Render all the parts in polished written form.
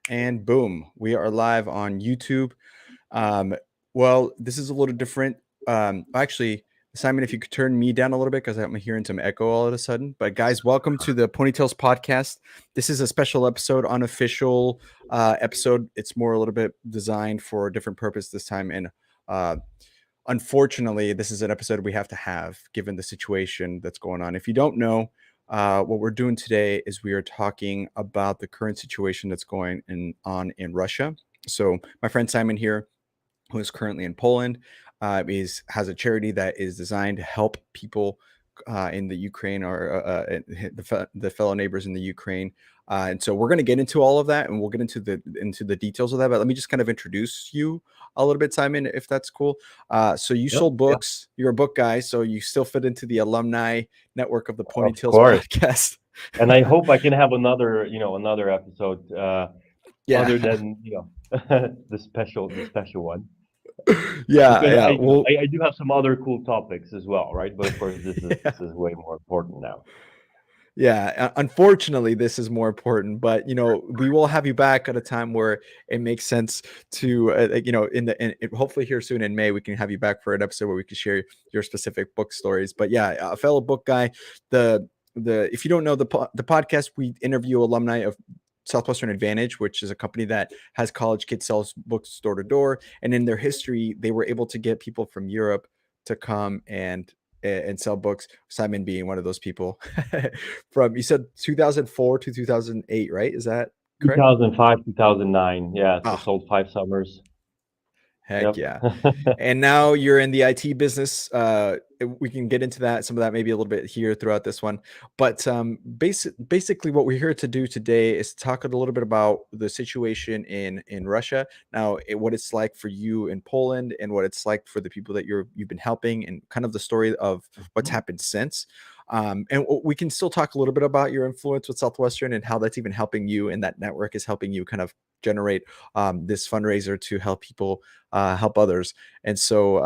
And boom, we are live on YouTube. Um, well, this is a little different. Actually, Simon, if you could turn me down a little bit because I'm hearing some echo all of a sudden. But guys, welcome to the Ponytails podcast. This is a special episode, unofficial episode. It's more a little bit designed for a different purpose this time. And uh, unfortunately, this is an episode we have to have given the situation that's going on. If you don't know, what we're doing today is we are talking about the current situation that's on in Russia. So my friend Simon here, who is currently in Poland, has a charity that is designed to help people in the Ukraine or the fellow neighbors in the Ukraine. And so we're going to get into all of that, and we'll get into the details of that. But let me just kind of introduce you a little bit, Simon, if that's cool. So you Yep, sold yep, books. You're a book guy, so you still fit into the alumni network of the of Ponytails course. podcast. And I hope I can have another episode Yeah, other than the special one yeah, because yeah. I Well, I do have some other cool topics as well, right? But of course, this is yeah. this is way more important now. Yeah, unfortunately, this is more important, but we will have you back at a time where it makes sense to, hopefully here soon in May, we can have you back for an episode where we can share your specific book stories. But yeah, a fellow book guy, the if you don't know the podcast, we interview alumni of Southwestern Advantage, which is a company that has college kids sells books door to door, and in their history, they were able to get people from Europe to come and sell books. Simon being one of those people. From, you said 2004 to 2008, right? Is that correct? 2005, 2009, yeah. So Oh, sold 5 summers. heck Yep. yeah. And now you're in the IT business. We can get into that, some of that maybe a little bit here throughout this one. But basically, what we're here to do today is talk a little bit about the situation in Russia now, what it's like for you in Poland, and what it's like for the people that you've been helping, and kind of the story of what's Mhm. happened since. And we can still talk a little bit about your influence with Southwestern and how that's even helping you, and that network is helping you kind of generate this fundraiser to help people help others. And so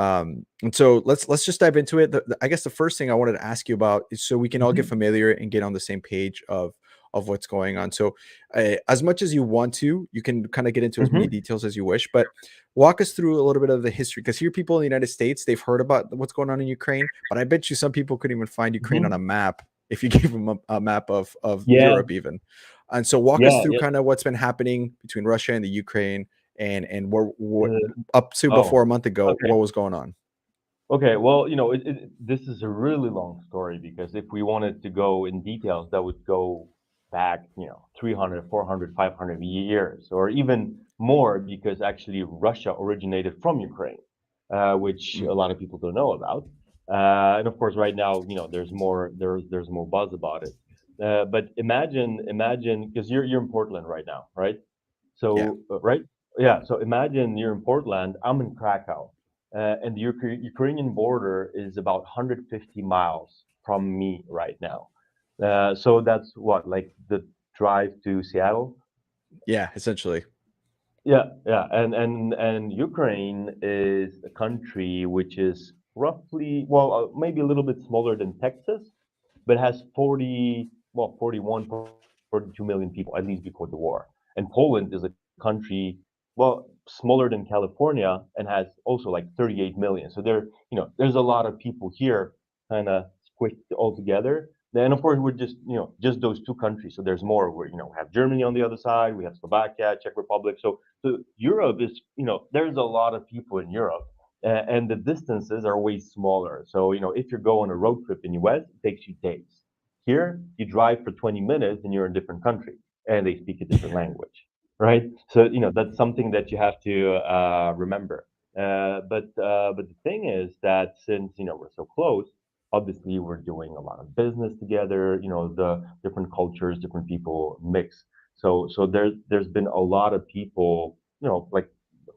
let's just dive into it. I guess the first thing I wanted to ask you about is so we can all get Mhm. familiar and get on the same page of what's going on. So as much as you want to, you can kind of get into as many Mhm. details as you wish, but walk us through a little bit of the history, because here people in the United States, they've heard about what's going on in Ukraine, but I bet you some people couldn't even find Ukraine on a Mhm. map if you gave them a map of Yeah, Europe even. And so walk us yeah, through yeah. kind of what's been happening between Russia and the Ukraine, and what Uh, up to oh, before a month ago, okay. what was going on? Okay, well, this is a really long story because if we wanted to go in details, that would go back, 300, 400, 500 years, or even more, because actually Russia originated from Ukraine, which Mm, a lot of people don't know about. And of course, right now, there's more buzz about it. But imagine, because you're in Portland right now, right? yeah. So, right? Yeah. So imagine you're in Portland. I'm in Krakow, and the Ukrainian border is about 150 miles from me right now. So that's what, like the drive to Seattle. Yeah, essentially. Yeah, yeah, and Ukraine is a country which is roughly, well, maybe a little bit smaller than Texas, but has 41, 42 million people, at least before the war. And Poland is a country, well, smaller than California and has also like 38 million. So there's a lot of people here kind of squished all together. Then of course we're just those two countries. So there's more. We have Germany on the other side, we have Slovakia, Czech Republic. So Europe is, there's a lot of people in Europe, and the distances are way smaller. So, if you go on a road trip in US, it takes you days. Here, you drive for 20 minutes and you're in a different country and they speak a different language, right? So, that's something that you have to remember. But the thing is that since, we're so close, obviously we're doing a lot of business together, the different cultures, different people mix. So there's been a lot of people, like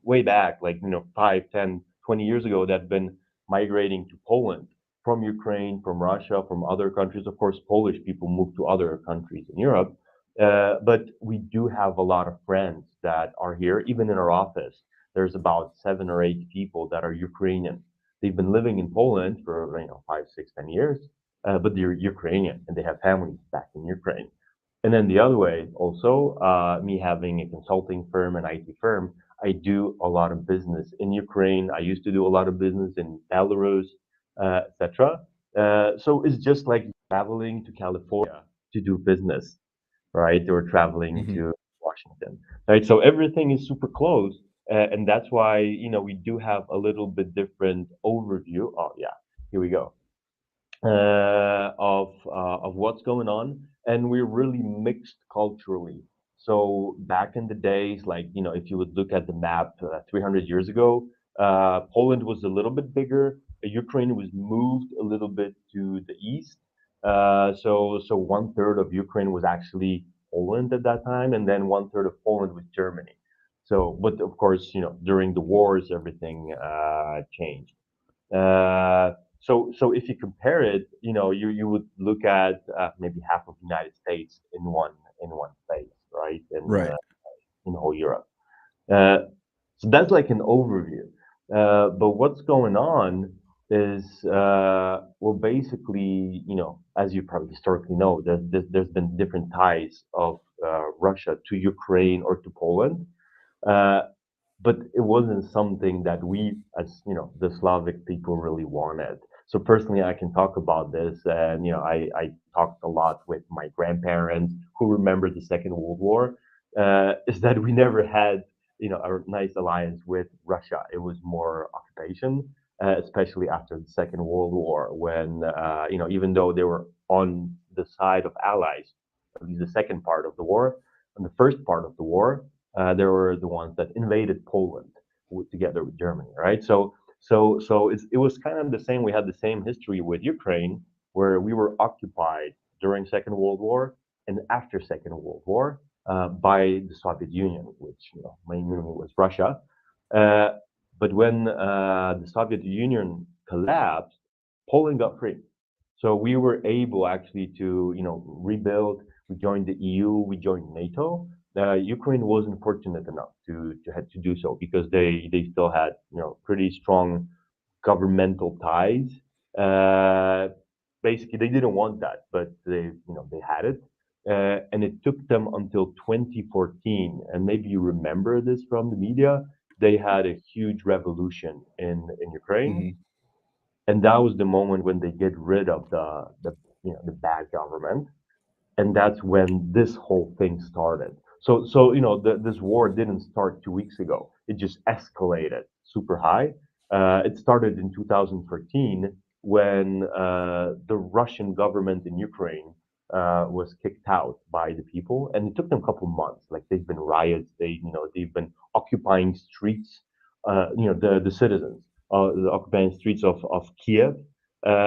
way back, like 5, 10, 20 years ago, that have been migrating to Poland from Ukraine, from Russia, from other countries. Of course, Polish people move to other countries in Europe. But we do have a lot of friends that are here, even in our office. There's about 7 or 8 people that are Ukrainian. They've been living in Poland for 5, 6, 10 years, but they're Ukrainian and they have families back in Ukraine. And then the other way, also, me having a consulting firm, an IT firm, I do a lot of business in Ukraine. I used to do a lot of business in Belarus, etc. So it's just like traveling to California to do business, right? Or traveling Hmm. to Washington, right? So everything is super close, and that's why we do have a little bit different overview. Oh yeah, here we go of what's going on, and we're really mixed culturally. So back in the days, like if you would look at the map 300 years ago, Poland was a little bit bigger. Ukraine was moved a little bit to the east. So one third of Ukraine was actually Poland at that time, and then one third of Poland was Germany. So, but of course, during the wars, everything changed. So if you compare it, you would look at maybe half of the United States in one place, right? Right. In whole Europe. Uh, so that's like an overview. But what's going on is, well, basically, as you probably historically know, there's been different ties of Russia to Ukraine or to Poland. Uh, but it wasn't something that we, as the Slavic people, really wanted. So personally, I can talk about this, and I talked a lot with my grandparents who remember the Second World War. Is that we never had a nice alliance with Russia. It was more occupation, especially after the Second World War, when even though they were on the side of allies, at least the second part of the war, and the first part of the war, they were the ones that invaded Poland together with Germany, right? So it was kind of the same. We had the same history with Ukraine, where we were occupied during Second World War and after Second World War by the Soviet Union, which mainly was Russia. Uh, but when the Soviet Union collapsed, Poland got free. So we were able actually to rebuild. We joined the EU. We joined NATO. Ukraine wasn't fortunate enough to have to do so because they still had pretty strong governmental ties. Uh, Basically, they didn't want that, but they had it, and it took them until 2014. And maybe you remember this from the media. They had a huge revolution in Ukraine, Hmm. and that was the moment when they get rid of the bad government, and that's when this whole thing started. So this war didn't start 2 weeks ago. It just escalated super high. It started in 2013 when the Russian government in Ukraine was kicked out by the people, and it took them a couple months. Like they've been riots, they've been occupying streets. The citizens, the occupying streets of Kiev,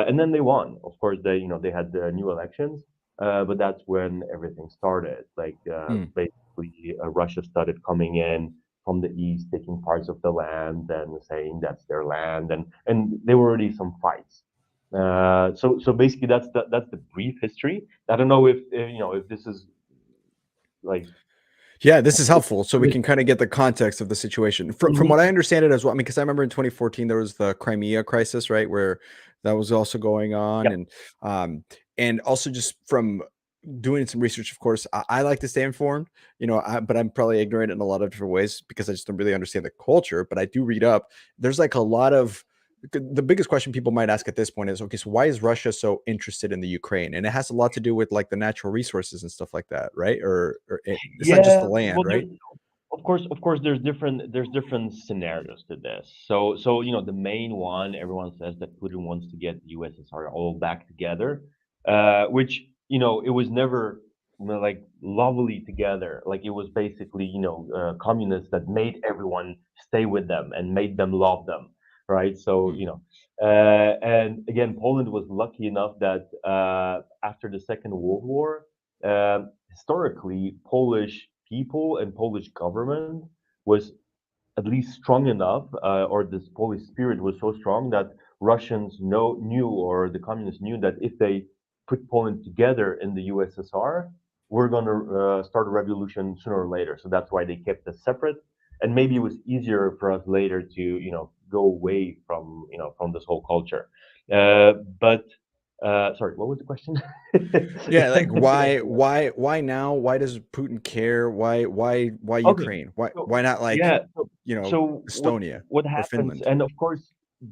and then they won. Of course, they had the new elections, but that's when everything started. Like basically, Russia started coming in from the east, taking parts of the land and saying that's their land, and there were already some fights. So basically, that's the brief history. I don't know if this is like. Yeah, this is helpful so we can kind of get the context of the situation. From Mhm. what I understand it as well, I mean, because I remember in 2014 there was the Crimea crisis, right, where that was also going on, Yeah. and also just from doing some research, of course, I like to stay informed, but I'm probably ignorant in a lot of different ways because I just don't really understand the culture. But I do read up. There's like a lot of the biggest question people might ask at this point is, okay, so why is Russia so interested in the Ukraine? And it has a lot to do with like the natural resources and stuff like that, right? It's not just the Yeah, land, well, right? of course, there's different scenarios to this. So the main one, everyone says that Putin wants to get the USSR all back together, which it was never like lovely together. Like it was basically communists that made everyone stay with them and made them love them, right? So Mm, and again, Poland was lucky enough that after the Second World War. Historically, Polish people and Polish government was at least strong enough, or this Polish spirit was so strong that Russians knew, or the communists knew, that if they put Poland together in the USSR, we're going to start a revolution sooner or later. So that's why they kept us separate. And maybe it was easier for us later to go away from from this whole culture. But Sorry, what was the question? Yeah, like why now? Why does Putin care? Why Okay, Ukraine? Why so why not like, yeah, so, so Estonia what or happens, Finland? and of course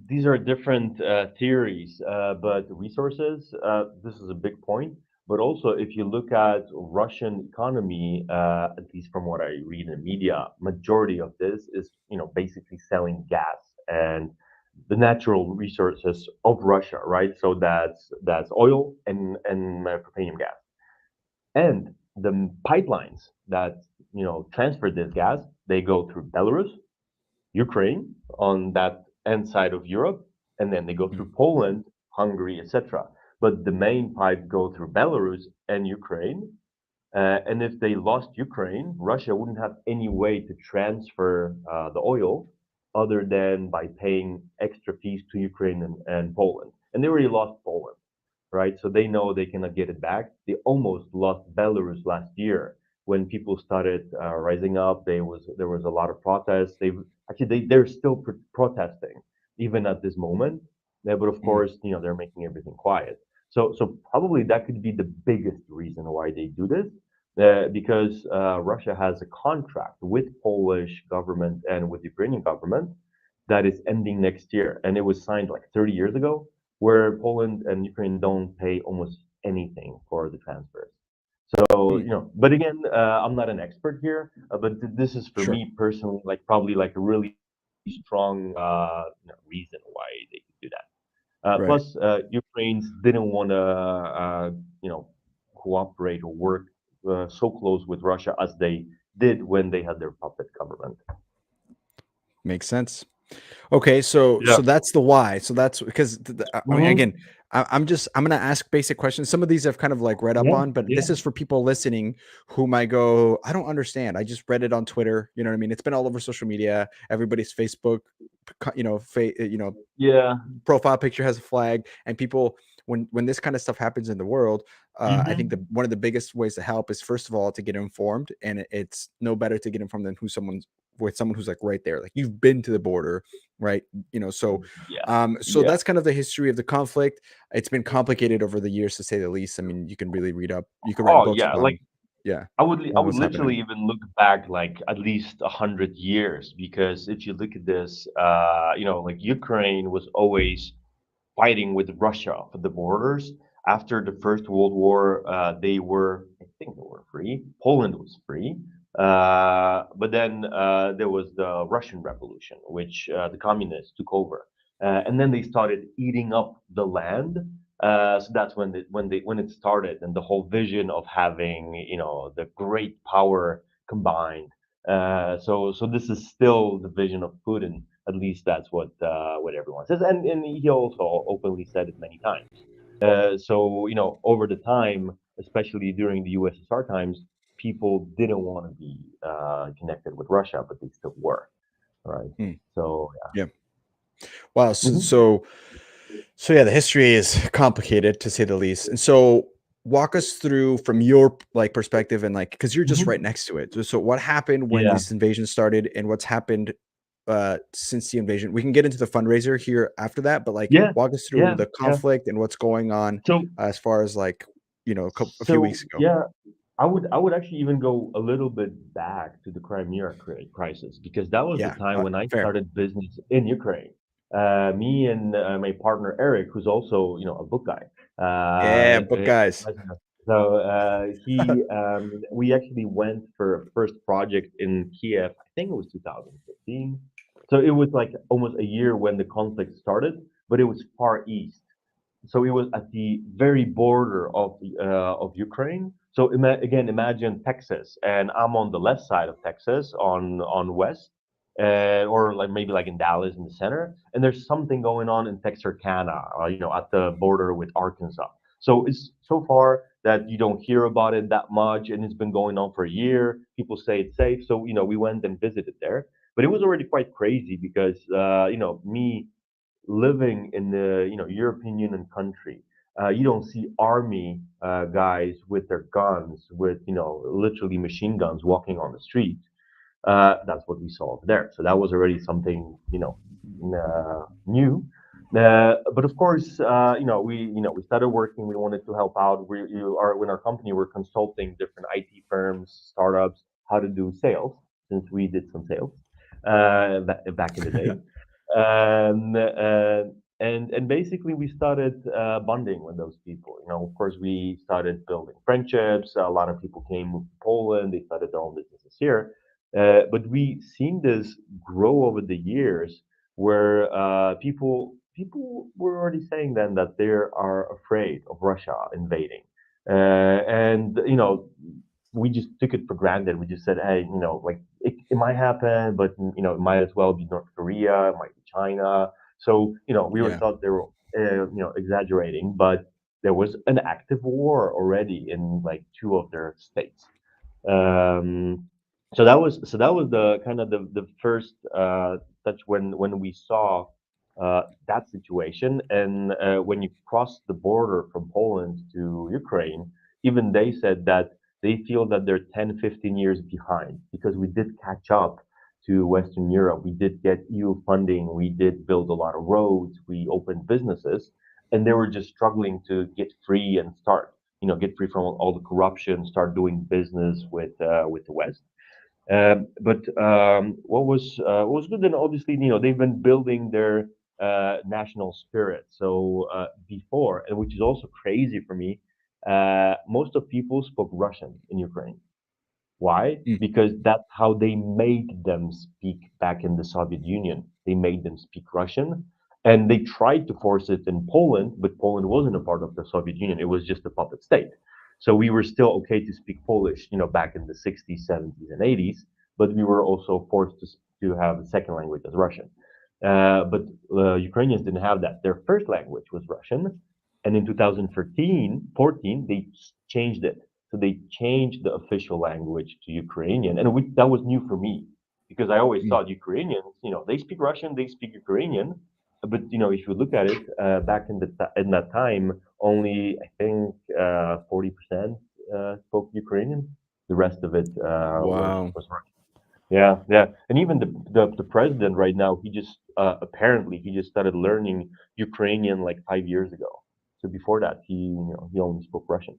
these are different theories, but resources. This is a big point. But also, if you look at Russian economy, at least from what I read in the media, majority of this is basically selling gas and the natural resources of Russia, right? So that's oil and propane gas. And the pipelines that transfer this gas, they go through Belarus, Ukraine on that end side of Europe, and then they go Mm, through Poland, Hungary, etc. But the main pipe go through Belarus and Ukraine. And if they lost Ukraine, Russia wouldn't have any way to transfer the oil other than by paying extra fees to Ukraine and Poland. And they already lost Poland, right? So they know they cannot get it back. They almost lost Belarus last year when people started rising up. There was a lot of protests. They're still protesting even at this moment. Yeah, but of mm, course, they're making everything quiet. So probably that could be the biggest reason why they do this, because Russia has a contract with Polish government and with Ukrainian government that is ending next year, and it was signed like 30 years ago, where Poland and Ukraine don't pay almost anything for the transfers. So, mm. but again, I'm not an expert here, but this is for Sure. me personally, like probably like a really strong reason why they could do that. Right. Plus, Ukrainians didn't want to, cooperate or work so close with Russia as they did when they had their puppet government. Makes sense. Okay, so Yeah. that's the why. So that's because I mean, again, Hmm. I'm gonna ask basic questions. Some of these I've kind of like read up Yeah. on, but Yeah. this is for people listening who might go, I don't understand. I just read it on Twitter. You know what I mean? It's been all over social media. Everybody's Facebook, Yeah. profile picture has a flag, and people, when this kind of stuff happens in the world, I think Hmm. the one of the biggest ways to help is, first of all, to get informed, and it's no better to get informed than someone who's like right there, like you've been to the border, right? So Yeah. so Yeah. that's kind of the history of the conflict. It's been complicated over the years, to say the least. I mean, you can really you can write Oh, books yeah. Like upon, yeah, I on would what's literally happening. even look back like at least 100 years, because if you look at this, like Ukraine was always fighting with Russia for the borders. After the First World War, I think they were free. Poland was free. But then there was the Russian Revolution, which the communists took over. And then they started eating up the land. So that's when it started, and the whole vision of having the great power combined. So this is still the vision of Putin. At least that's what everyone says, and he also openly said it many times. So over the time, especially during the USSR times, people didn't want to be connected with Russia, but they still were, right? Mm, So yeah. Wow. yeah. So, so yeah, the history is complicated, to say the least. And so walk us through from your like perspective, and like, because you're just right Hmm. next to it. So what happened when Yeah, this invasion started, and what's happened since the invasion? We can get into the fundraiser here after that, but like yeah, walk us through yeah, the yeah. conflict and what's going on So as far as like, a few so weeks ago. yeah, I would actually even go a little bit back to the Crimea crisis, because that was the Yeah. time when I Fair. started business in Ukraine. Me and my partner Eric, who's also a book guy. Yeah. Book Uh, guys. so we actually went for a first project in Kiev. I think it was 2015. So it was like almost a year when the conflict started, but it was far east. So it was at the very border of Ukraine. So again, imagine Texas, and I'm on the left side of Texas, on west, or like maybe like in Dallas in the center, and there's something going on in Texarkana, at the border with Arkansas. So it's so far that you don't hear about it that much, and it's been going on for a year. People say it's safe, so we went and visited there, but it was already quite crazy because me living in the European Union country, you don't see army guys with their guns, with literally machine guns walking on the street. That's what we saw over there. So that was already something new. But of course, we started working. We wanted to help out. When our company, we're consulting different IT firms, startups, how to do sales, since we did some sales back in the day. Um, uh, and basically, we started bonding with those people. Of course, we started building friendships. A lot of people came to Poland. They started their own businesses here. But we seen this grow over the years where people were already saying then that they are afraid of Russia invading, and we just took it for granted. We just said, hey, like it might happen, but it might as well be North Korea, it might be China. So we were Yeah. thought they were exaggerating, but there was an active war already in like two of their states. Um, so that was the kind of the first touch when we saw that situation, and when you cross the border from Poland to Ukraine, even they said that they feel that they're 10, 15 years behind because we did catch up to Western Europe. We did get EU funding. We did build a lot of roads. We opened businesses, and they were just struggling to get free and start get free from all the corruption, start doing business with the West. But what was good, and obviously, they've been building their national spirit. So before, and which is also crazy for me, most of people spoke Russian in Ukraine. Why? Mm. Because that's how they made them speak back in the Soviet Union. They made them speak Russian, and they tried to force it in Poland, but Poland wasn't a part of the Soviet Union. It was just a puppet state. So we were still okay to speak Polish, back in the 60s, 70s, and 80s, but we were also forced to have a second language as Russian. But Ukrainians didn't have that. Their first language was Russian, and in 2014, they changed it, so they changed the official language to Ukrainian, and that was new for me because I always Mm. thought Ukrainians, they speak Russian, they speak Ukrainian, but if you look at it, back in that time, only I think 40% spoke Ukrainian. The rest of it Wow. was Russian. Yeah, yeah, and even the president right now, he just apparently he just started learning Ukrainian like 5 years ago. So before that, he only spoke Russian.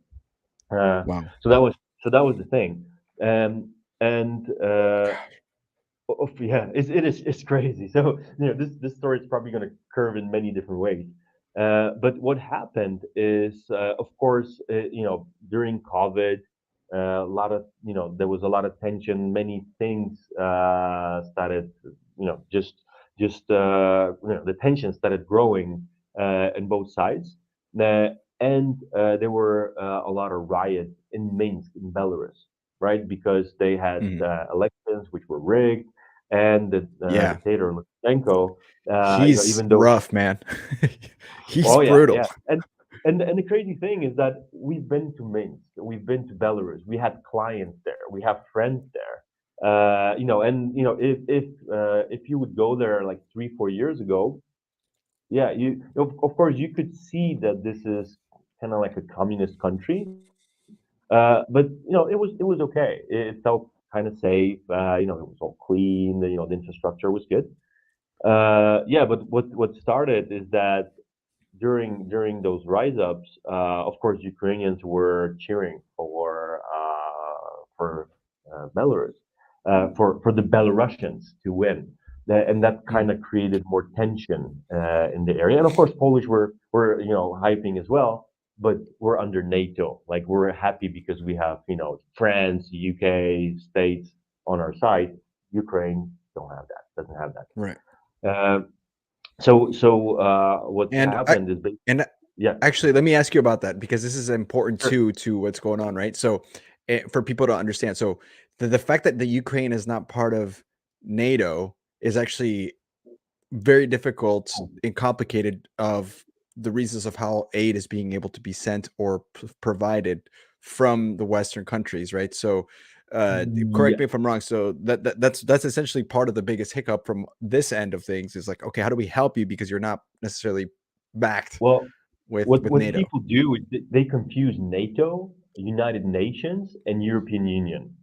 Uh, Wow. so that was the thing, and yeah, it's crazy. So this story is probably going to curve in many different ways. But what happened is, of course, during COVID, a lot of there was a lot of tension. Many things started, the tension started growing in both sides. And there were a lot of riots in Minsk, in Belarus, right? Because they had Mhm. elections which were rigged, and the Yeah. dictator Lukashenko, He's even though rough, man. He's oh yeah, brutal. yeah, and the crazy thing is that we've been to Minsk, we've been to Belarus, we had clients there, we have friends there. And if you would go there like 3 4 years ago, yeah, of course you could see that this is kind of like a communist country, but it was okay. It felt kind of safe. It was all clean. The infrastructure was good. Yeah, but what started is that during those rise ups, of course, Ukrainians were cheering for Belarus, for the Belarusians to win. And that Mm. kind of created more tension in the area. And of course, Polish were hyping as well, but we're under NATO. Like we're happy because we have France, UK, States on our side. Ukraine don't have that. Doesn't have that. Right. Uh, so what's And I happened is and yeah, actually, let me ask you about that because this is important sure. too to what's going on, right? So, for people to understand, so the fact that the Ukraine is not part of NATO is actually very difficult and complicated of the reasons of how aid is being able to be sent or provided from the Western countries, right? So, correct Yeah. me if I'm wrong. So that's essentially part of the biggest hiccup from this end of things is like, okay, how do we help you because you're not necessarily backed Well, with what NATO? people do is they confuse NATO, United Nations, and European Union.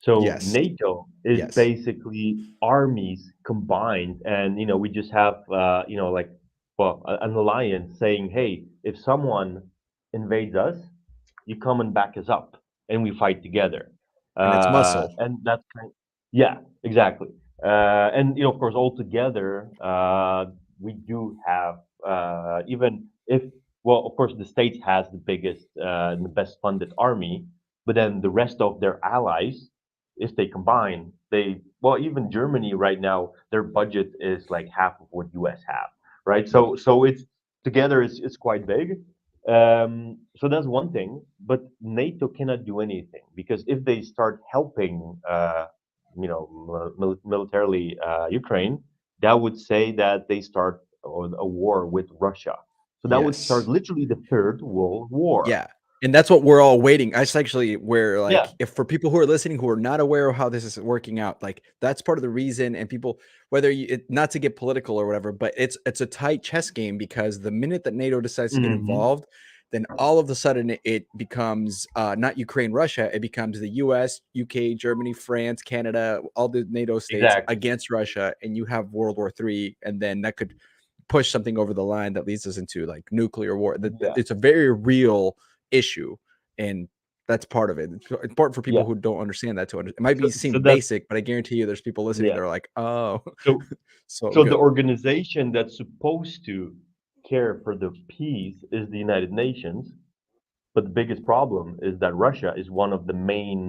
So Yes, NATO is yes, basically armies combined, and we just have like an alliance saying, hey, if someone invades us, you come and back us up, and we fight together. And it's muscle. And that's yeah, exactly. And of course, all together, we do have even if well, of course, the states has the biggest and the best funded army, but then the rest of their allies, if they combine, even Germany right now, their budget is like half of what US have, right? Mm. So it's together it's quite big. So that's one thing, but NATO cannot do anything because if they start helping, militarily Ukraine, that would say that they start a war with Russia. So that would start Yes. literally the Third World War. Yeah. And that's what we're all waiting. That's actually where, Yeah. like, if for people who are listening who are not aware of how this is working out, like that's part of the reason. And people, whether not to get political or whatever, but it's a tight chess game because the minute that NATO decides to get Hmm. involved, then all of a sudden it becomes not Ukraine, Russia. It becomes the U.S., UK, Germany, France, Canada, all the NATO states Exactly. against Russia, and you have World War III, and then that could push something over the line that leads us into like nuclear war. Yeah. It's a very real issue, and that's part of it. It's important for people Yeah. who don't understand that to understand. It might be So seem that's basic, but I guarantee you, there's people listening yeah. that are like, "Oh, So so so the good." organization that's supposed to care for the peace is the United Nations, but the biggest problem is that Russia is one of the main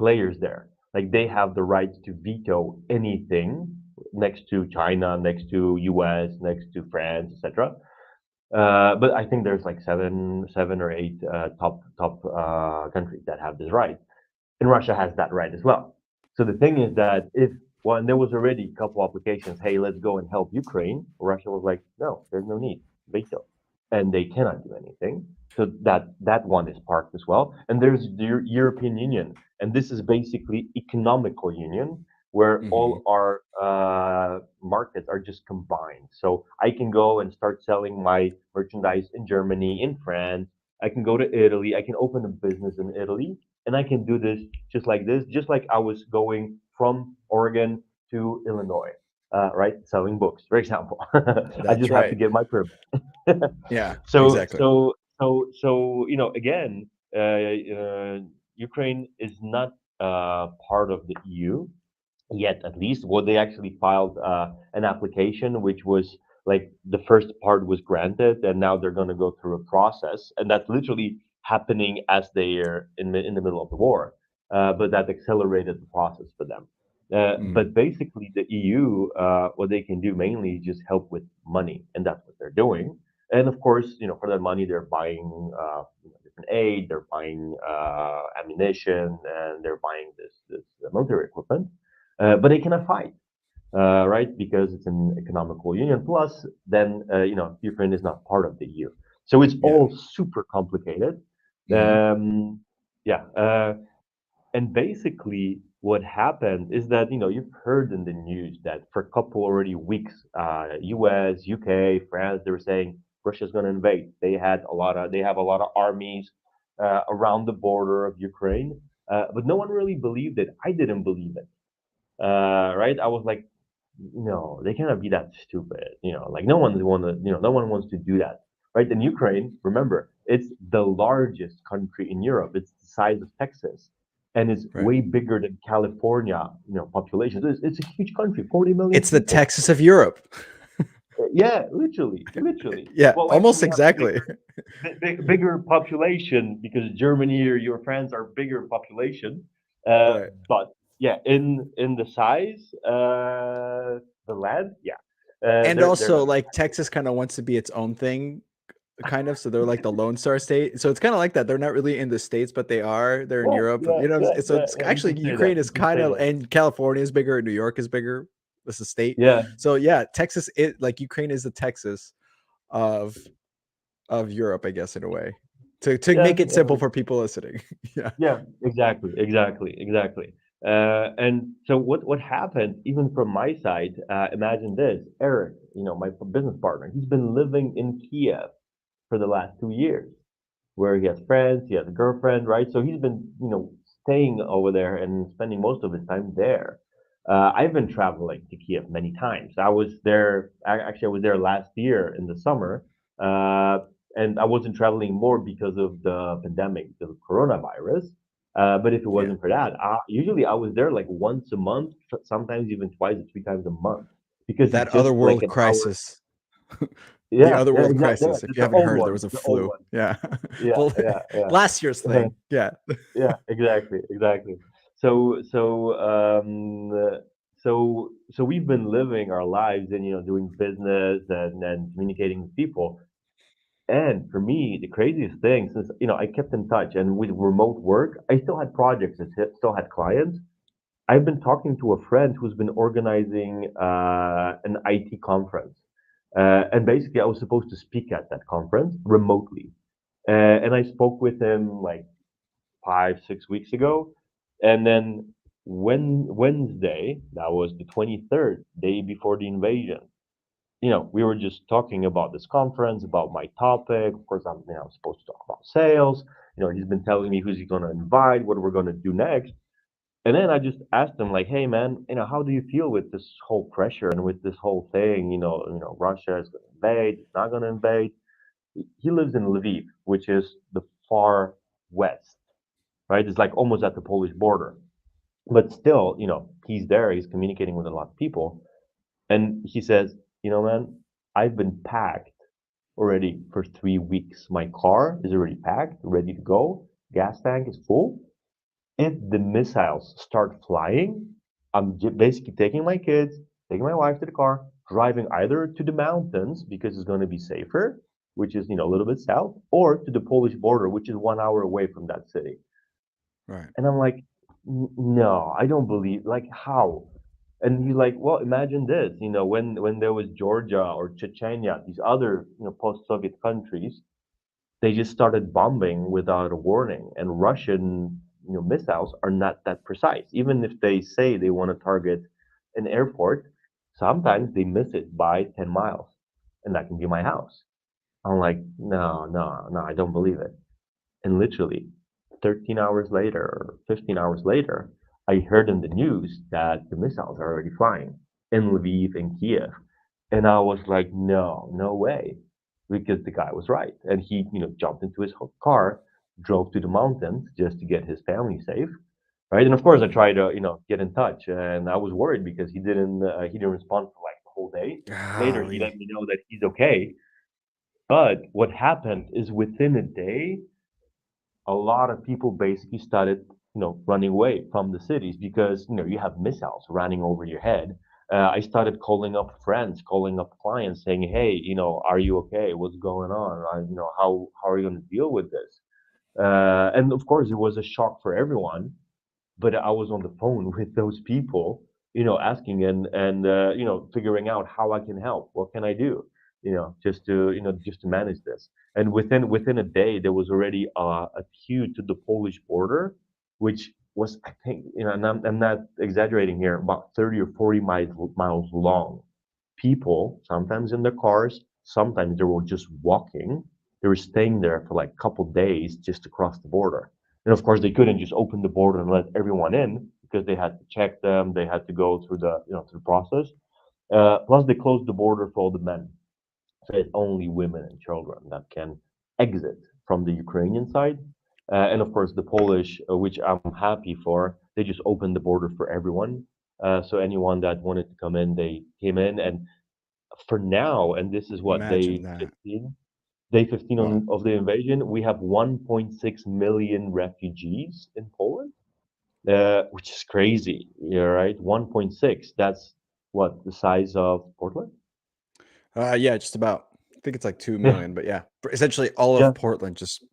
players there. Like they have the right to veto anything next to China, next to US, next to France, etc. But I think there's like seven or eight top countries that have this right, and Russia has that right as well. So the thing is that and there was already a couple applications, hey, let's go and help Ukraine. Russia was like, no, there's no need, veto, and they cannot do anything. So that one is parked as well. And there's the European Union, and this is basically economical union where Mhm. all our markets are just combined. So I can go and start selling my merchandise in Germany, in France. I can go to Italy. I can open a business in Italy, and I can do this just like I was going from Oregon to Illinois, right? Selling books, for example. I That's just have to right. get my permit. Yeah, so, exactly. so, again, Ukraine is not part of the EU yet, at least. Well, they actually filed an application, which was like the first part was granted, and now they're going to go through a process, and that's literally happening as they're in the middle of the war. But that accelerated the process for them. Mm. But basically, the EU, what they can do mainly is just help with money, and that's what they're doing. And of course, for that money, they're buying different aid, they're buying ammunition, and they're buying this military equipment. But they cannot fight, right? Because it's an economical union. Plus, then Ukraine is not part of the EU, so it's Yeah. all super complicated. Mhm. Um, yeah, and basically, what happened is that you've heard in the news that for a couple already weeks, U.S., UK, France, they were saying Russia's going to invade. They have a lot of armies around the border of Ukraine, but no one really believed it. I didn't believe it, right? I was like, no, they cannot be that stupid. Like no one wants to do that, right? And Ukraine, remember, it's the largest country in Europe. It's the size of Texas, and it's Right. way bigger than California. Population. It's a huge country, 40 million It's the people. Texas of Europe. Yeah, literally. Yeah, Well, actually, almost we have a exactly. bigger population because Germany or your France are bigger population. Right. But yeah, in the size, the land, yeah, And they're also, not. like, Texas kinda wants to be its own thing, kind of, so they're like the Lone Star State. So it's kinda like that. They're not really in the States, but they are. They're in Yeah, Europe, yeah, yeah, so yeah, it's yeah. You actually can say that. Ukraine is You can say kinda, that. and California is bigger, and New York is bigger as a state. Yeah, So, yeah, Texas like, Ukraine is the Texas of Europe, I guess, in a way, to yeah, make it yeah. simple for people listening. Yeah. Yeah, exactly. And so what happened, even from my side, imagine this, Eric, my business partner, he's been living in Kiev for the last 2 years, where he has friends, he has a girlfriend, right? So he's been, staying over there and spending most of his time there. I've been traveling to Kiev many times. I was there, actually, I was there last year in the summer, uh, and I wasn't traveling more because of the pandemic, the coronavirus. But if it Yeah. wasn't for that, usually I was there like once a month, sometimes even twice or three times a month, because That it's just other like world an hour. crisis. The Yeah, other yeah, world exactly. Yeah, crisis. If you the haven't old heard, there one, was a the old flu. one. Yeah. Yeah, Well, yeah, yeah. last year's thing. Yeah. Yeah, exactly, exactly. So, so we've been living our lives and doing business and communicating with people. And for me, the craziest thing, since I kept in touch and with remote work, I still had projects, still had clients. I've been talking to a friend who's been organizing an IT conference, and basically, I was supposed to speak at that conference remotely. And I spoke with him like 5, 6 weeks ago. And then Wednesday, that was the 23rd, day before the invasion, we were just talking about this conference, about my topic. Of course, I'm supposed to talk about sales. He's been telling me who's he going to invite, what we're going to do next. And then I just asked him, like, hey, man, how do you feel with this whole pressure and with this whole thing? Russia is going to invade, it's not going to invade. He lives in Lviv, which is the far west, right? It's like almost at the Polish border. But still, he's there, he's communicating with a lot of people. And he says, man, I've been packed already for 3 weeks. My car is already packed, ready to go. Gas tank is full. If the missiles start flying, I'm basically taking my kids, taking my wife to the car, driving either to the mountains because it's going to be safer, which is a little bit south, or to the Polish border, which is 1 hour away from that city. Right. And I'm like, No, I don't believe. Like, how? And he's like, well, imagine this. When there was Georgia or Chechnya, these other post-Soviet countries, they just started bombing without a warning. And Russian missiles are not that precise. Even if they say they want to target an airport, sometimes they miss it by 10 miles, and that can be my house. I'm like, no, no, no, I don't believe it. And literally 13 hours later or 15 hours later, I heard in the news that the missiles are already flying in Lviv and Kiev. And I was like, no, no way. Because the guy was right. And he, jumped into his car, drove to the mountains just to get his family safe. Right. And of course I tried to, get in touch, and I was worried because he didn't respond for like the whole day. Later, he let Golly. me know that he's okay. But what happened is within a day, a lot of people basically started, running away from the cities because, you have missiles running over your head. I started calling up friends, calling up clients, saying, "Hey, are you okay? What's going on? How are you going to deal with this?" And of course, it was a shock for everyone, but I was on the phone with those people, asking and figuring out how I can help. What can I do? Just to manage this. And within a day, there was already a queue to the Polish border, which was, I think, and I'm not exaggerating here, about 30 or 40 miles long. People, sometimes in their cars, sometimes they were just walking. They were staying there for like a couple days just to cross the border. And of course, they couldn't just open the border and let everyone in because they had to check them. They had to go through the process. Plus, they closed the border for all the men, so it's only women and children that can exit from the Ukrainian side. And of course, the Polish, which I'm happy for, they just opened the border for everyone. So anyone that wanted to come in, they came in. And for now, and this is what Imagine day that. 15, day 15 Well, of the invasion, we have 1.6 million refugees in Poland, which is crazy. Yeah, right? 1.6. That's what, the size of Portland? yeah, just about. I think it's like 2 Yeah, million, but yeah, essentially all yeah, of Portland just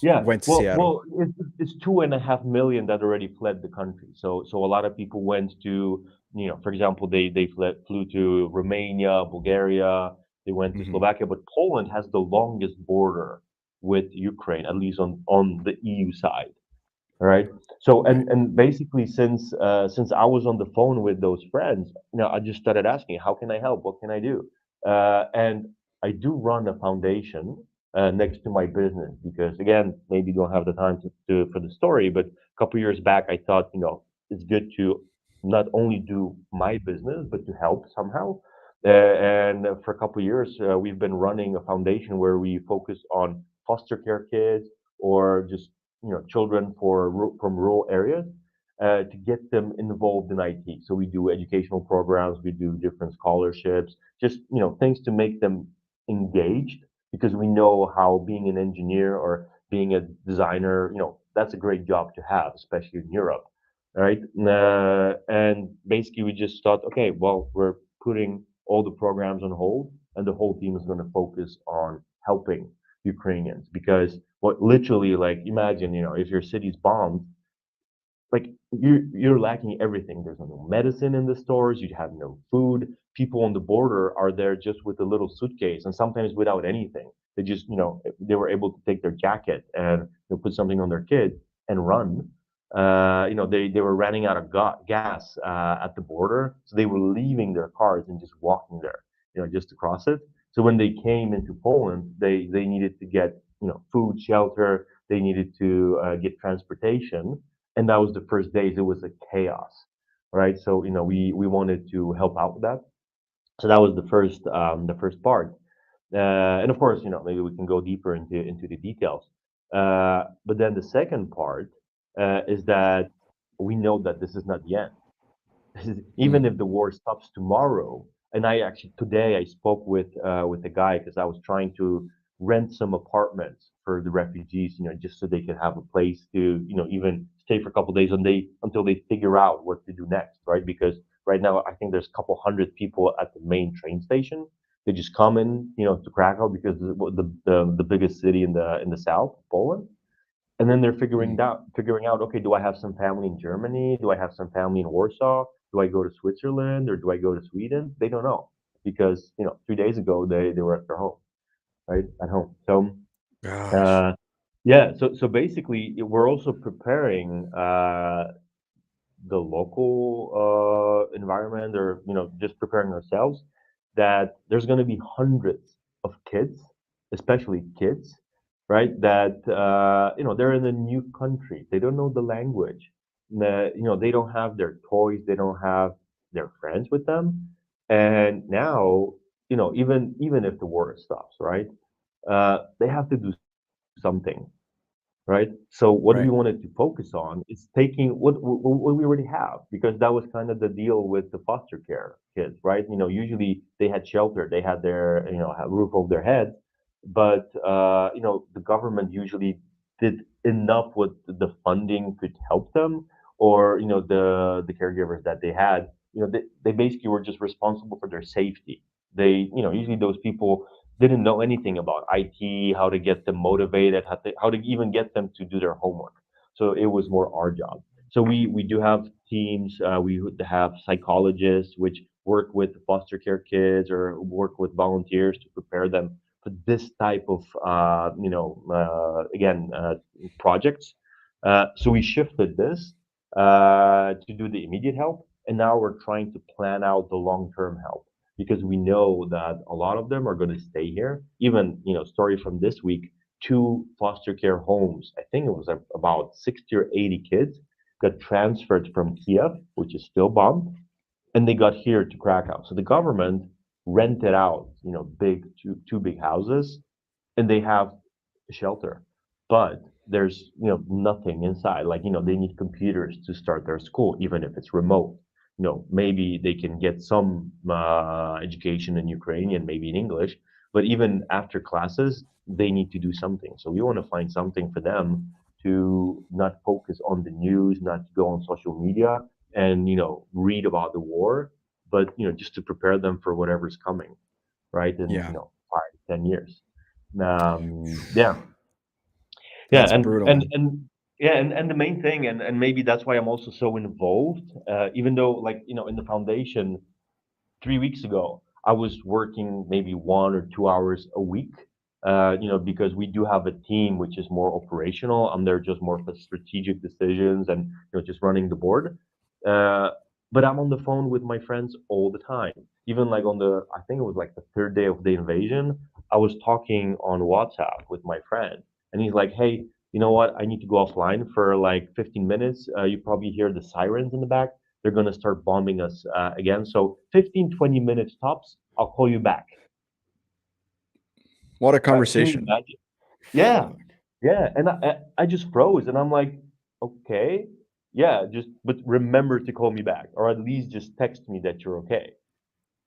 yeah. went to Well, Seattle. well, it's 2.5 million that already fled the country. So a lot of people went to, for example, they flew to Romania, Bulgaria. They went to Hmm. Slovakia, but Poland has the longest border with Ukraine, at least on the EU side. All right. So Right. and basically, since I was on the phone with those friends, I just started asking, how can I help? What can I do? And I do run a foundation next to my business because, again, maybe you don't have the time to for the story, but a couple years back, I thought, it's good to not only do my business, but to help somehow. And for a couple of years, we've been running a foundation where we focus on foster care kids or just children from rural areas to get them involved in IT. So we do educational programs, we do different scholarships, just things to make them engaged because we know how being an engineer or being a designer, that's a great job to have, especially in Europe, right? And basically, we just thought, okay, well, we're putting all the programs on hold, and the whole team is going to focus on helping Ukrainians because what literally, like, imagine, if your city's bombed, like you're lacking everything. There's no medicine in the stores. You have no food. People on the border are there just with a little suitcase and sometimes without anything. They just they were able to take their jacket and put something on their kid and run. They were running out of gas at the border, so they were leaving their cars and just walking there, just to cross it. So when they came into Poland, they needed to get food, shelter. They needed to get transportation, and that was the first days. It was a chaos, right? So we wanted to help out with that. So that was the first part, and of course maybe we can go deeper into the details. But then the second part is that we know that this is not the end. Mm. Even if the war stops tomorrow, and I actually today I spoke with a guy because I was trying to rent some apartments for the refugees, just so they could have a place to, even stay for a couple of days until they figure out what to do next, right? Because right now I think there's a couple hundred people at the main train station. They just come in, to Krakow because the biggest city in the south, Poland, and then they're Mm. figuring out, okay, do I have some family in Germany? Do I have some family in Warsaw? Do I go to Switzerland or do I go to Sweden? They don't know because 3 days ago they were at their home, right, at home. So Gosh. uh, yeah, so basically we're also preparing the local environment, or just preparing ourselves that there's going to be hundreds of kids, especially kids, right, that they're in a new country. They don't know the language. They don't have their toys, they don't have their friends with them. And now, even if the war stops, right, they have to do something, right? So what we Right. wanted to focus on is taking what we already have, because that was kind of the deal with the foster care kids, right? Usually they had shelter, they had their roof over their head, but the government usually did enough with the funding could help them, or the caregivers that they had, they basically were just responsible for their safety. They usually those people didn't know anything about IT, how to get them motivated, how to even get them to do their homework. So it was more our job. So we do have teams. We would have psychologists which work with foster care kids or work with volunteers to prepare them for this type of again projects. So we shifted this to do the immediate help, and now we're trying to plan out the long term help because we know that a lot of them are going to stay here. Even, story from this week, two foster care homes, I think it was about 60 or 80 kids got transferred from Kiev, which is still bombed, and they got here to Krakow. So the government rented out, two big houses, and they have shelter, but there's nothing inside. Like they need computers to start their school, even if it's remote. Maybe they can get some education in Ukrainian, maybe in English, but even after classes, they need to do something. So we want to find something for them to not focus on the news, not to go on social media and read about the war, but just to prepare them for whatever's coming, right? In Yeah. 5, 10 years. Yeah, yeah, That's brutal, man. and the main thing, and maybe that's why I'm also so involved. Even though, like in the foundation, 3 weeks ago, I was working maybe 1 or 2 hours a week. Because we do have a team which is more operational. I'm there just more for strategic decisions and just running the board. Uh, but I'm on the phone with my friends all the time. Even like I think it was like the third day of the invasion, I was talking on WhatsApp with my friend, and he's like, "Hey, you know what? I need to go offline for like 15 minutes. You probably hear the sirens in the back. they're going to start bombing us again. So 15, 20 minutes tops, I'll call you back. What a Right? Can you conversation. imagine? Yeah, yeah. And I just froze, and I'm like, okay, yeah, just but remember to call me back, or at least just text me that you're okay,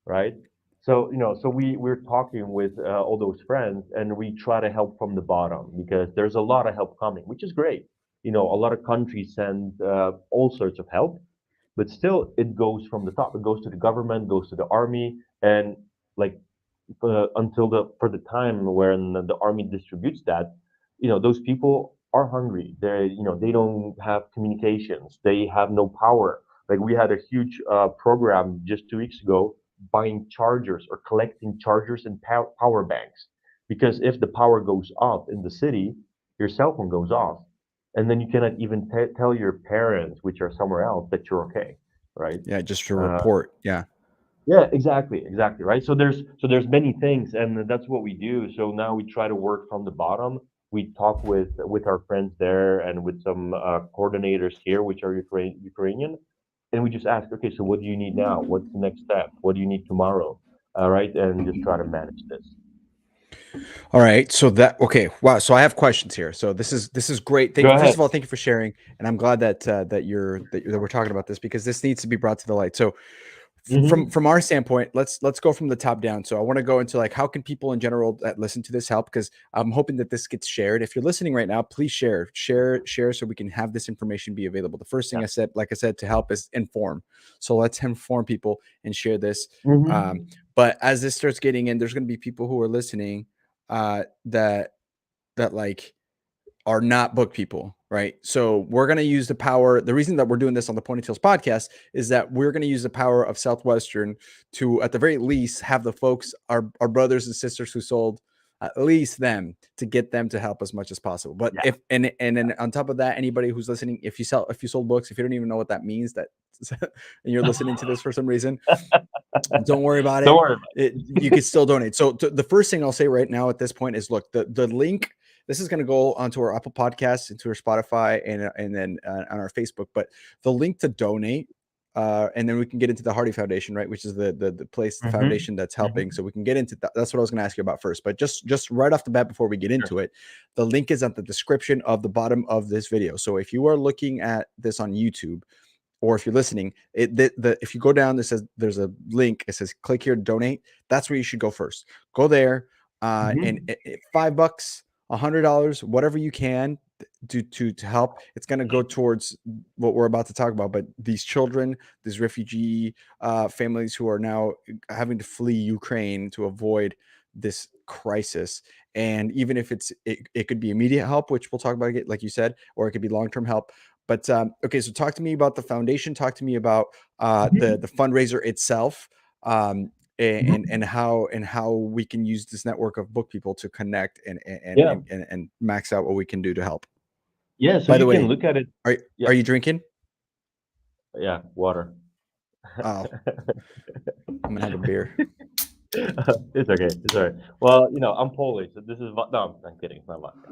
right? So so we're talking with all those friends, and we try to help from the bottom because there's a lot of help coming, which is great. A lot of countries send all sorts of help, but still it goes from the top. It goes to the government, goes to the army, and like until the for the time when the army distributes that, those people are hungry. They don't have communications. They have no power. Like we had a huge program just 2 weeks ago, buying chargers or collecting chargers and power banks, because if the power goes off in the city, your cell phone goes off, and then you cannot even tell your parents, which are somewhere else, that you're okay, right? Yeah, just to Uh, report. Yeah. yeah, exactly, right. So there's many things, and that's what we do. So now we try to work from the bottom. We talk with our friends there and with some coordinators here, which are Ukrainian, and we just ask, okay, so what do you need now? What's the next step? What do you need tomorrow? All right, and just try to manage this. All right. So that okay. Wow. So I have questions here. So this is great. Go First ahead. of all, thank you for sharing, and I'm glad that we're talking about this because this needs to be brought to the light. So Mm-hmm. from our standpoint, let's go from the top down. So I want to go into like how can people in general that listen to this help, because I'm hoping that this gets shared. If you're listening right now, please share so we can have this information be available. The first thing Yeah. I said, like I said, to help is inform. So let's inform people and share this. Mm-hmm. But as this starts getting in, there's going to be people who are listening that like are not book people, right? So we're going to use the power. The reason that we're doing this on the Ponytails podcast is that we're going to use the power of Southwestern to, at the very least, have the folks, our brothers and sisters who sold, at least them, to get them to help as much as possible. But Yeah. if and then on top of that, anybody who's listening, if you sold books, if you don't even know what that means, that and you're listening to this for some reason, don't worry about Don't it. worry about You could still donate. So the first thing I'll say right now at this point is, look, the link. This is going to go onto our Apple Podcasts, into our Spotify, and then on our Facebook. But the link to donate, and then we can get into the Hearty Foundation, right, which is the place, it. the foundation that's Mm-hmm. helping. So we can get into that. That's what I was going to ask you about first. But just right off the bat, before we get Sure. into it, the link is at the description of the bottom of this video. So if you are looking at this on YouTube, or if you're listening, if you go down, there's a link. It says click here to donate. That's where you should go first. Go there, and Mm-hmm. $5, $100, whatever you can do to help. It's going to go towards what we're about to talk about. But these children, these refugee families who are now having to flee Ukraine to avoid this crisis. And even if it could be immediate help, which we'll talk about, like you said, or it could be long-term help. But okay, so talk to me about the foundation. Talk to me about the fundraiser itself, Mm-hmm. and how we can use this network of book people to connect Yeah. and max out what we can do to help. Yeah. So By the you can way, look at it. are Yeah. are you drinking? Yeah. Water. Oh, I'm gonna have a beer. It's okay. It's all right. Well, I'm Polish, so this is no, I'm kidding. It's not vodka.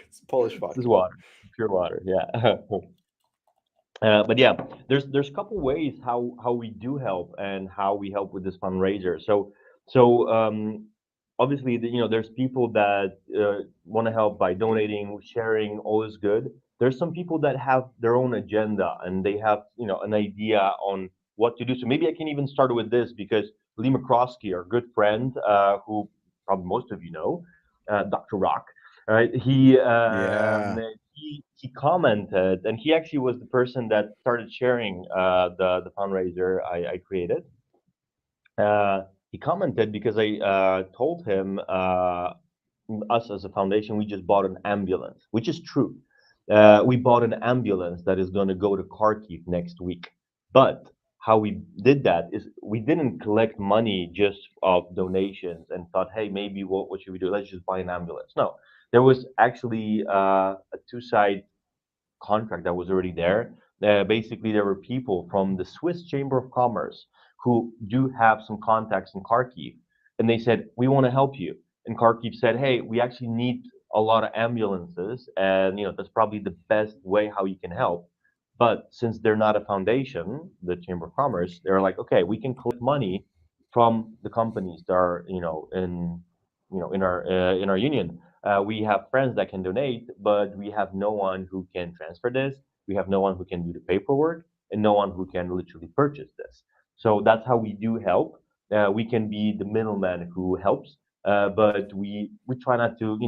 It's Uh, Polish this is vodka. water, pure water. Yeah. But yeah, there's a couple ways how we do help and how we help with this fundraiser. So obviously, there's people that want to help by donating, sharing, all is good. There's some people that have their own agenda and they have an idea on what to do. So maybe I can even start with this because Lee McCroskey, our good friend, who probably most of you know, Dr. Rock, right? Yeah. He commented, and he actually was the person that started sharing the fundraiser I created. He commented because I told him us as a foundation we just bought an ambulance, which is true. We bought an ambulance that is going to go to Kharkiv next week. But how we did that is we didn't collect money just of donations and thought, hey, maybe what should we do? Let's just buy an ambulance. No, there was actually a two-side contract that was already there. Basically, there were people from the Swiss Chamber of Commerce who do have some contacts in Kharkiv, and they said, "We want to help you." And Kharkiv said, "Hey, we actually need a lot of ambulances, and that's probably the best way how you can help." But since they're not a foundation, the Chamber of Commerce, they're like, okay, we can collect money from the companies that are, in our union. We have friends that can donate, but we have no one who can transfer this. We have no one who can do the paperwork, and no one who can literally purchase this. So that's how we do help. We can be the middleman who helps, but we try not to,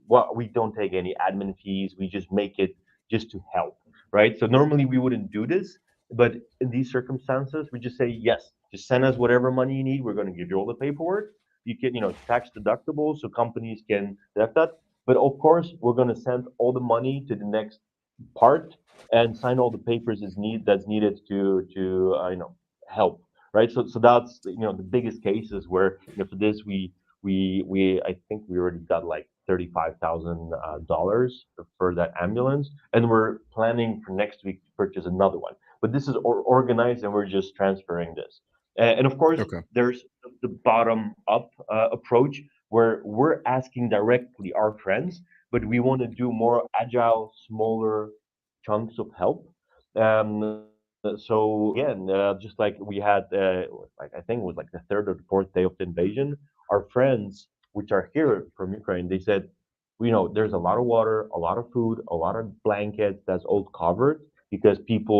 well, we don't take any admin fees. We just make it just to help, right? So normally we wouldn't do this, but in these circumstances, we just say yes. Just send us whatever money you need. We're going to give you all the paperwork. You can, it's tax deductible, so companies can deduct that. But of course, we're going to send all the money to the next part and sign all the papers that's needed to help, right? So that's the biggest cases where for this we I think we already got like $35,000 for that ambulance, and we're planning for next week to purchase another one. But this is organized, and we're just transferring this. And of course, Okay. there's the bottom up approach where we're asking directly our friends, but we want to do more agile, smaller chunks of help. So again, just like we had, like I think it was like the third or the fourth day of the invasion, our friends, which are here from Ukraine, they said, there's a lot of water, a lot of food, a lot of blankets that's all covered because people,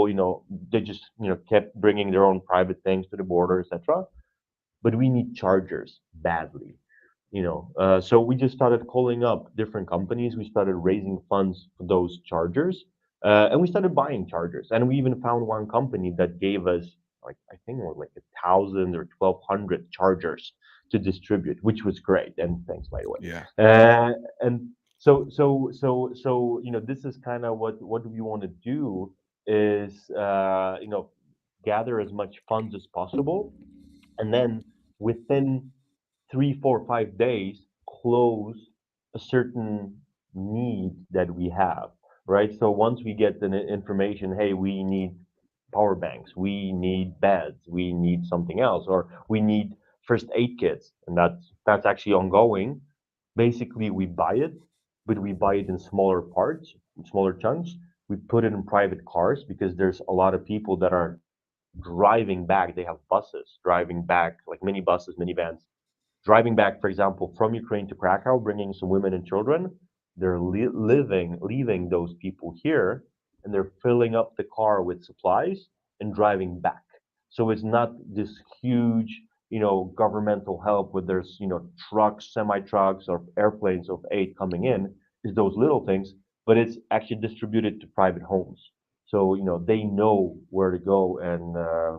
they just, kept bringing their own private things to the border, etc. But we need chargers badly. So we just started calling up different companies. We started raising funds for those chargers, and we started buying chargers. And we even found one company that gave us like I think it was like 1,000 or 1,200 chargers to distribute, which was great. And thanks, by the way. Yeah. And so this is kind of what we want to do is gather as much funds as possible, and then within 3, 4, 5 days close a certain need that we have, right? So once we get the information, hey, we need power banks, we need beds, we need something else, or we need first aid kits, and that's actually ongoing. Basically, we buy it, but we buy it in smaller parts, in smaller chunks. We put it in private cars because there's a lot of people that are driving back. They have buses driving back, like minibuses, minivans, driving back, for example, from Ukraine to Krakow, bringing some women and children. They're leaving those people here, and they're filling up the car with supplies and driving back. So it's not this huge, governmental help where there's, trucks, semi trucks, or airplanes of aid coming in. It's those little things, but it's actually distributed to private homes. So, they know where to go and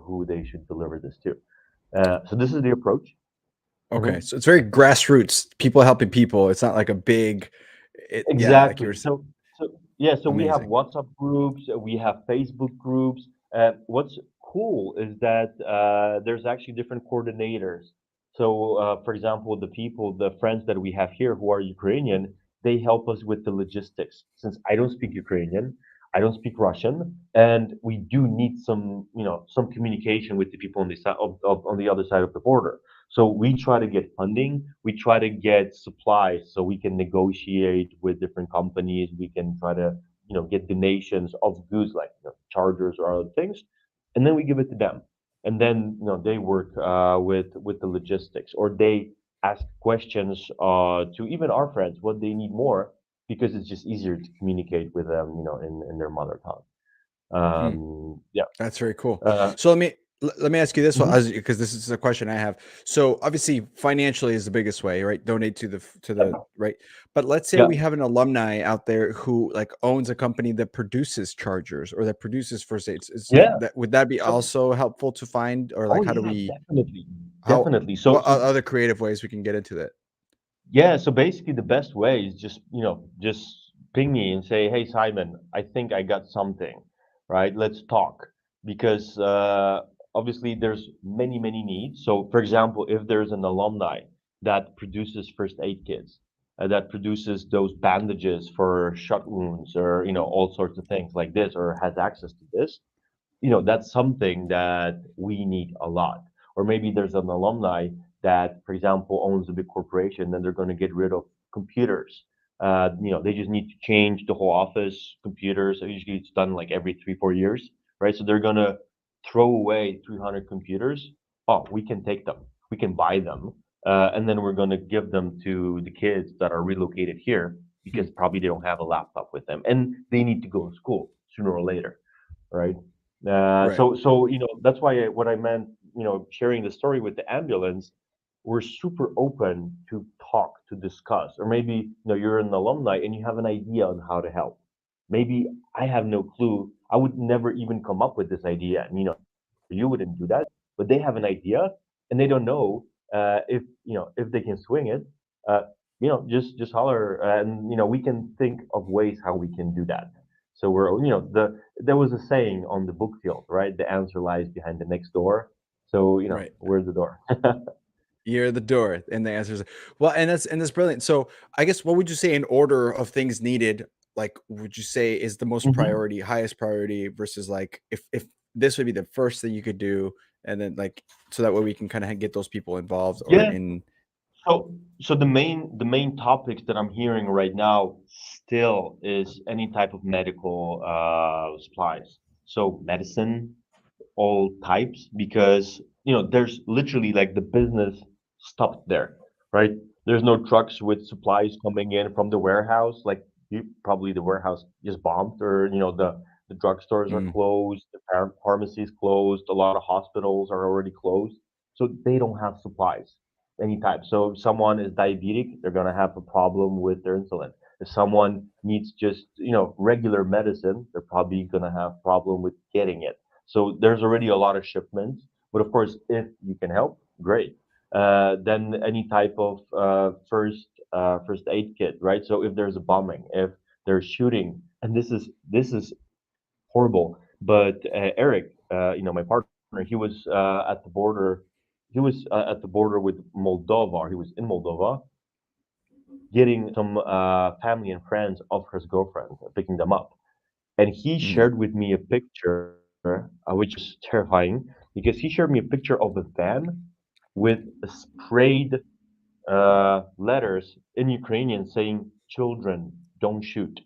who they should deliver this to. So this is the approach. Okay. Mhm. So it's very grassroots, people helping people. It's not like a big, yeah, like you Exactly. were saying. So yeah, so we have Amazing. WhatsApp groups, we have Facebook groups. What's cool is that there's actually different coordinators. So, for example, the friends that we have here who are Ukrainian, they help us with the logistics. Since I don't speak Ukrainian, I don't speak Russian, and we do need some communication with the people on the side on the other side of the border. So we try to get funding, we try to get supplies so we can negotiate with different companies. We can try to, get donations of goods like chargers or other things, and then we give it to them. And then they work with the logistics, or they ask questions to even our friends what they need more because it's just easier to communicate with them, in their mother tongue. Hmm. Yeah. That's very cool. Uh, So let me ask you this one, mhm. because this is a question I have. So obviously, financially is the biggest way, right? Donate to the Yeah. right. But let's say Yeah. we have an alumni out there who like owns a company that produces chargers or that produces first aids. Is like Yeah. that, would that be So, also helpful to find, or oh like how do yeah, we definitely, how definitely. So, what so other creative ways we can get into that? yeah, so basically the best way is just ping me and say, "Hey Simon, I think I got something, right? Let's talk." Because obviously there's many needs. So for example, if there's an alumni that produces first aid kits, that produces those bandages for shot wounds, or all sorts of things like this, or has access to this, that's something that we need a lot. Or maybe there's an alumni that, for example, owns a big corporation, then they're going to get rid of computers. They just need to change the whole office computers. So usually it's done like every 3, 4 years, right? So they're gonna throw away 300 computers. Oh, we can take them, we can buy them, and then we're gonna give them to the kids that are relocated here Hmm. because probably they don't have a laptop with them and they need to go to school sooner or later, right? Right. So that's why what I meant, sharing the story with the ambulance, we're super open to talk, to discuss, or maybe you're an alumni and you have an idea on how to help. Maybe I have no clue. I would never even come up with this idea, and you wouldn't do that, but they have an idea and they don't know if they can swing it. Uh, just holler, and we can think of ways how we can do that. So there was a saying on the book field, right? The answer lies behind the next door. So Right. where's the door? You're the door, and the answer is well, and that's brilliant. So, I guess what would you say in order of things needed? Like, would you say is the most Hmm. priority, highest priority versus like if this would be the first thing you could do, and then like so that way we can kind of get those people involved or Yeah. in. So the main topics that I'm hearing right now still is any type of medical supplies. So medicine, all types, because there's literally like the business stopped there, right? There's no trucks with supplies coming in from the warehouse. Like probably the warehouse just bombed, or the drugstores are Mm, closed, the pharmacies closed, a lot of hospitals are already closed, so they don't have supplies any type. So if someone is diabetic, they're gonna have a problem with their insulin. If someone needs just regular medicine, they're probably gonna have problem with getting it. So there's already a lot of shipments, but of course, if you can help, great. Then any type of first aid kit, right? So if there's a bombing, if there's shooting, and this is horrible. But Eric, my partner, he was at the border. He was at the border with Moldova. Or he was in Moldova, getting some family and friends of his girlfriend, picking them up. And he mm. shared with me a picture, which is terrifying, because he shared me a picture of a van with sprayed letters in Ukrainian saying, "Children, don't shoot,"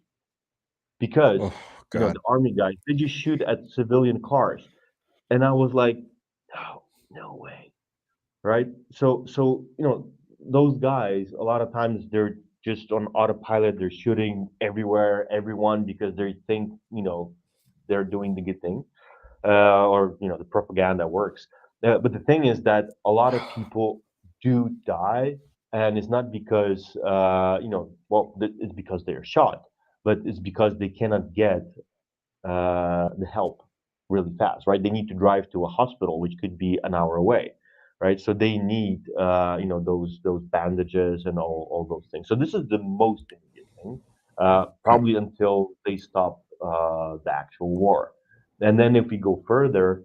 because Oh God. the army guys, they just shoot at civilian cars. And I was like, no, no way, right? So those guys, a lot of times they're just on autopilot. They're shooting everywhere, everyone, because they think they're doing the good thing, or the propaganda works. But the thing is that a lot of people do die, and it's not because it's because they are shot, but it's because they cannot get the help really fast, right? They need to drive to a hospital, which could be an hour away, right? So they need, those bandages and all those things. So this is the most immediate thing, Okay. probably until they stop the actual war. And then if we go further,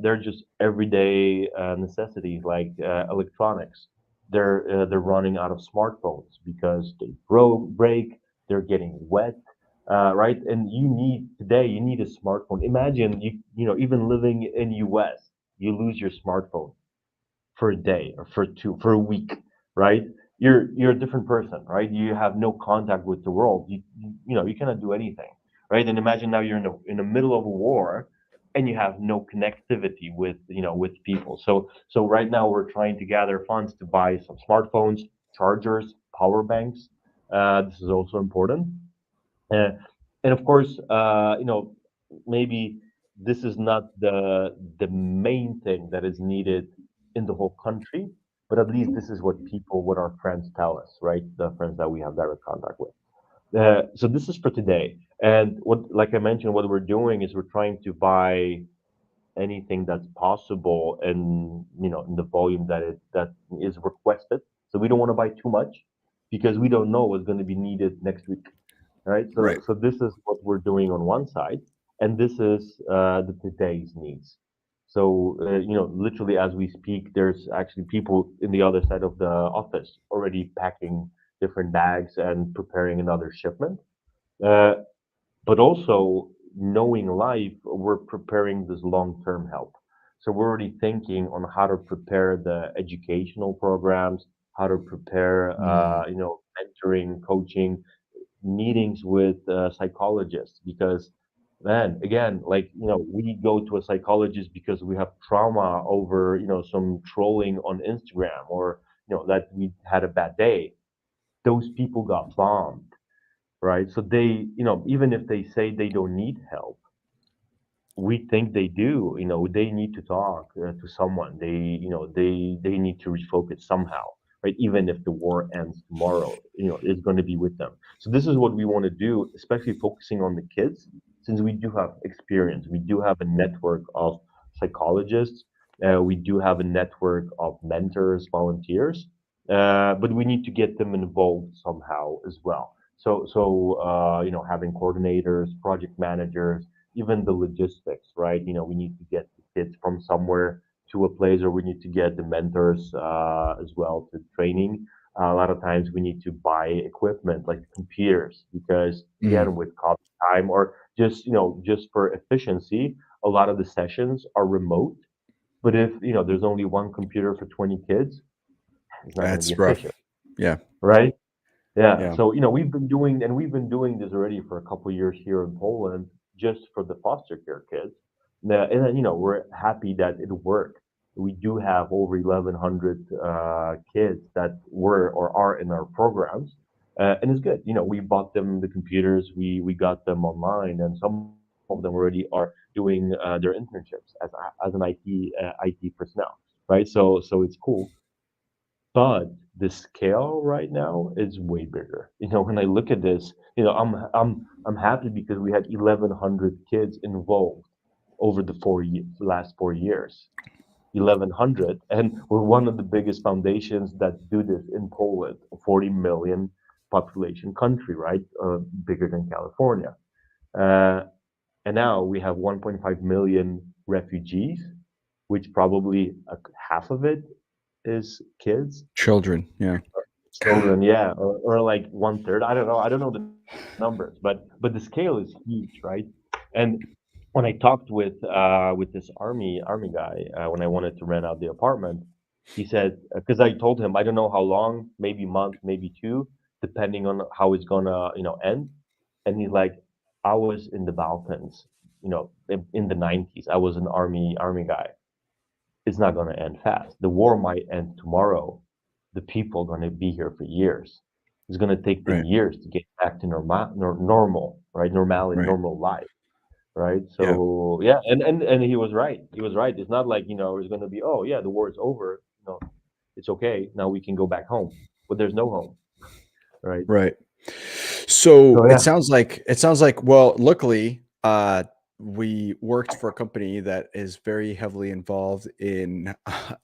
they're just everyday necessities like electronics. They're running out of smartphones because they break, they're getting wet, right? And you need a smartphone. Imagine even living in US, you lose your smartphone for a day or for a week, right? You're a different person, right? You have no contact with the world. You cannot do anything, right? And imagine now you're in the middle of a war and you have no connectivity with people. So right now we're trying to gather funds to buy some smartphones, chargers, power banks. This is also important. uh, and of course, maybe this is not the main thing that is needed in the whole country, but at least this is what our friends tell us, right? The friends that we have direct contact with. So this is for today. And like I mentioned, what we're doing is we're trying to buy anything that's possible, and in the volume that is requested. So we don't want to buy too much because we don't know what's going to be needed next week, right? So Right. so this is what we're doing on one side, and this is the today's needs. So literally as we speak, there's actually people in the other side of the office already packing different bags and preparing another shipment. Uh, but also knowing life, we're preparing this long-term help. So we're already thinking on how to prepare the educational programs, how to prepare, Mm. mentoring, coaching, meetings with psychologists, because man, again, like, we go to a psychologist because we have trauma over, some trolling on Instagram, or that we had a bad day. Those people got bombed, right? So they, even if they say they don't need help, we think they do. They need to talk to someone. They need to refocus somehow, right? Even if the war ends tomorrow, it's going to be with them. So this is what we want to do, especially focusing on the kids, since we do have experience. We do have a network of psychologists. We do have a network of mentors, volunteers, but we need to get them involved somehow as well. So having coordinators, project managers, even the logistics, right? We need to get the kids from somewhere to a place, or we need to get the mentors as well to training. A lot of times we need to buy equipment like computers, because Mm, again, with cost time, or just for efficiency, a lot of the sessions are remote. But if there's only one computer for 20 kids, it's not going to be that's rough. efficient, Yeah. right? Yeah. Yeah. So, we've been doing this already for a couple of years here in Poland, just for the foster care kids. And then, we're happy that it worked. We do have over 1,100 kids that were or are in our programs, and it's good. We bought them the computers, we got them online, and some of them already are doing their internships as an IT personnel, right? So it's cool. But the scale right now is way bigger. When I look at this, I'm happy because we had 1,100 kids involved over the last 4 years. 1,100, and we're one of the biggest foundations that do this in Poland, a 40 million population country, right? Bigger than California. Uh, and now we have 1.5 million refugees, which probably half of it is kids, Children. Yeah. God. children, yeah, or like one third. I don't know the numbers, but the scale is huge, right? And when I talked with this army guy, when I wanted to rent out the apartment, he said, because I told him I don't know how long, maybe month, maybe two, depending on how it's gonna end. And he's like, I was in the Balkans, in the 90s. I was an army guy. It's not going to end fast. The war might end tomorrow. The people are going to be here for years. It's going to take them Right. years to get back to normal, right? Normality, Right. normal life, right? Yeah. So yeah, and he was right. He was right. It's not like it's going to be, oh yeah, the war is over. It's okay. Now we can go back home, but there's no home, right? Right. So So yeah, it sounds like well, luckily, we worked for a company that is very heavily involved in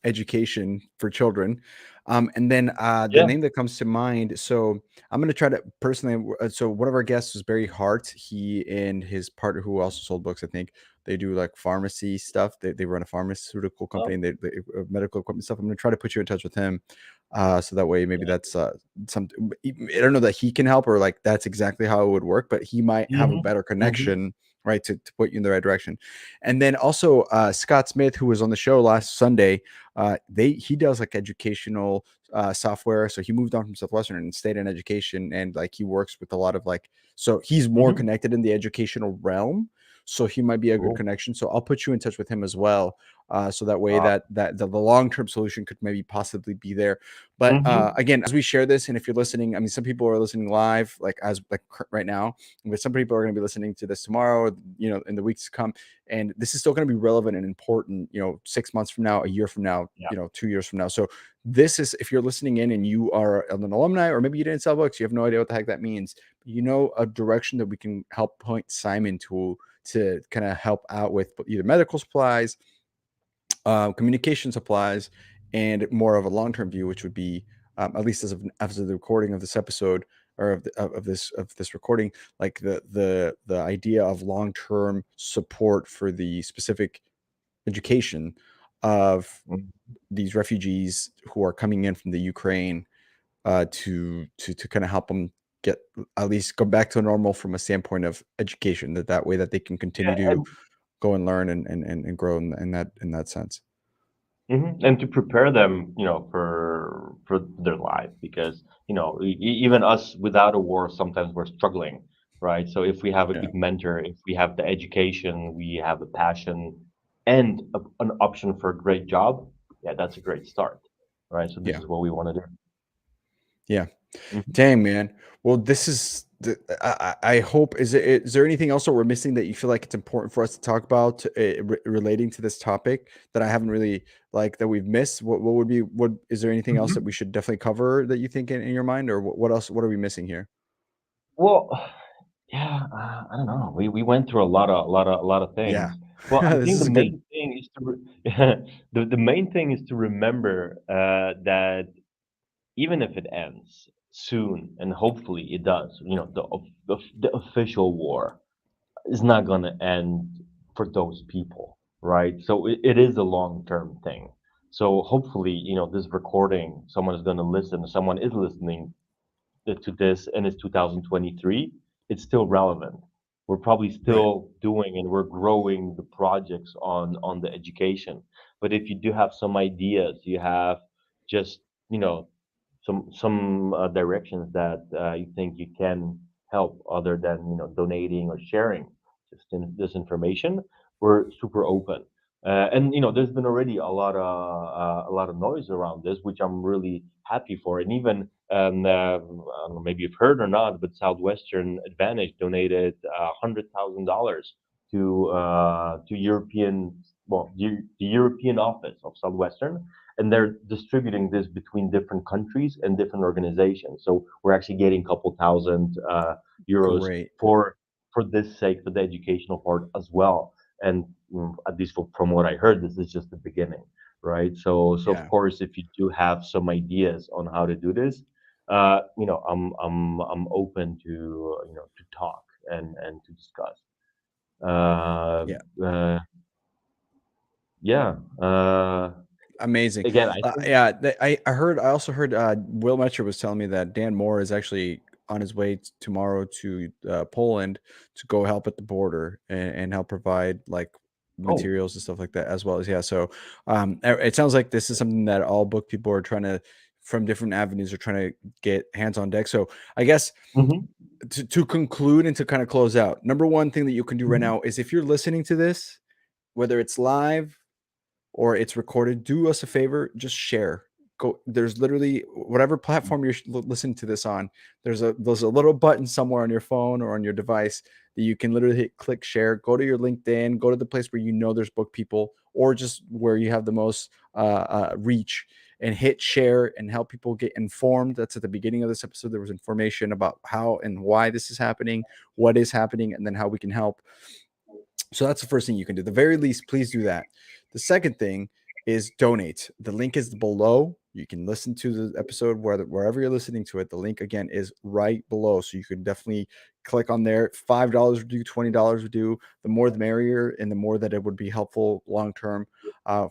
education for children. And then the yeah, name that comes to mind. So I'm going to try to personally. So one of our guests was Barry Hart. He and his partner, who also sold books, I think they do like pharmacy stuff. They run a pharmaceutical company, oh, and they medical equipment stuff. I'm going to try to put you in touch with him. So that way maybe that's some I don't know that he can help or like that's exactly how it would work, but he might have a hmm better hmm connection, right, to put you in the right direction. And then also Scott Smith, who was on the show last Sunday, he does like educational software. So he moved on from Southwestern and stayed in education, and like he works with a lot of like, so he's more hmm connected in the educational realm. So he might be a good cool. connection. So I'll put you in touch with him as well. So that way that the long-term solution could maybe possibly be there. But Hmm. again, as we share this, and if you're listening, I mean, some people are listening live, like right now, but some people are going to be listening to this tomorrow, in the weeks to come, and this is still going to be relevant and important, 6 months from now, a year from now, Yeah. 2 years from now. So this is, if you're listening in and you are an alumni, or maybe you didn't sell books, you have no idea what the heck that means, a direction that we can help point Simon to kind of help out with either medical supplies, communication supplies, and more of a long-term view, which would be at least as of the recording of this episode, or of this recording, like the idea of long-term support for the specific education of Mhm. these refugees who are coming in from the Ukraine, to kind of help them get at least go back to normal from a standpoint of education, that way that they can continue Yeah, to and go and learn and grow in that sense. And to prepare them, for their life, because even us without a war, sometimes we're struggling, right? So if we have a Yeah. good mentor, if we have the education, we have a passion, and an option for a great job, yeah, that's a great start, right? So this Yeah. is what we want to do. Yeah. Mhm. Dang, man. Well, this is the I hope is there anything else that we're missing that you feel like it's important for us to talk about relating to this topic that I haven't really like that we've missed? What would be what is there anything else that we should definitely cover that you think in your mind, or what else? What are we missing here? Well, yeah, I don't know. We went through a lot of Yeah. things. Well, I This think is the a good main thing is the main thing is to remember that even if it ends soon, and hopefully it does, the official war is not going to end for those people, right? So it is a long term thing. So hopefully, this recording, someone is going to listen, someone is listening to this, and it's 2023, it's still relevant. We're probably right. still doing, and we're growing the projects on the education. But if you do have some ideas, you have just some directions that you think you can help, other than donating or sharing just this information, we're super open. And there's been already a lot of noise around this, which I'm really happy for. And even I don't know, maybe you've heard or not, but Southwestern Advantage donated $100,000 to European, well, the European office of Southwestern, and they're distributing this between different countries and different organizations. So we're actually getting a couple thousand euros Great. for this sake, for the educational part as well. And at least from what I heard, this is just the beginning, right? So of Yeah. course, if you do have some ideas on how to do this, I'm open to talk and to discuss. Uh, Yeah. uh, yeah. Amazing. Again, I think. Yeah, I also heard Will Metcher was telling me that Dan Moore is actually on his way tomorrow to Poland to go help at the border and help provide like Oh. materials and stuff like that as well as yeah. So it sounds like this is something that all book people are trying to from different avenues are trying to get hands on deck. So I guess Mhm. to conclude and to kind of close out, number one thing that you can do right Mhm. now is if you're listening to this, whether it's live or it's recorded, do us a favor, just share. Go. There's literally whatever platform you're listening to this on. There's a little button somewhere on your phone or on your device that you can literally hit click share. Go to your LinkedIn. Go to the place where you know there's book people, or just where you have the most reach, and hit share and help people get informed. That's at the beginning of this episode. There was information about how and why this is happening, what is happening, and then how we can help. So that's the first thing you can do. The very least, please do that. The second thing is donate. The link is below. You can listen to the episode wherever you're listening to it. The link again is right below. So you can definitely click on there. $5 would do, $20 would do. The more the merrier, and the more that it would be helpful long term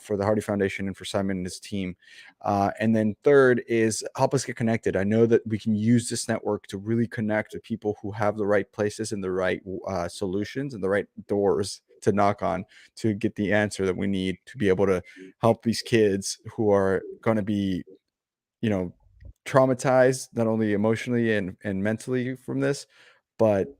for the Hearty Foundation and for Simon and his team. And then third is help us get connected. I know that we can use this network to really connect with people who have the right places and the right solutions and the right doors to knock on to get the answer that we need to be able to help these kids who are going to be, you know, traumatized not only emotionally and mentally from this, but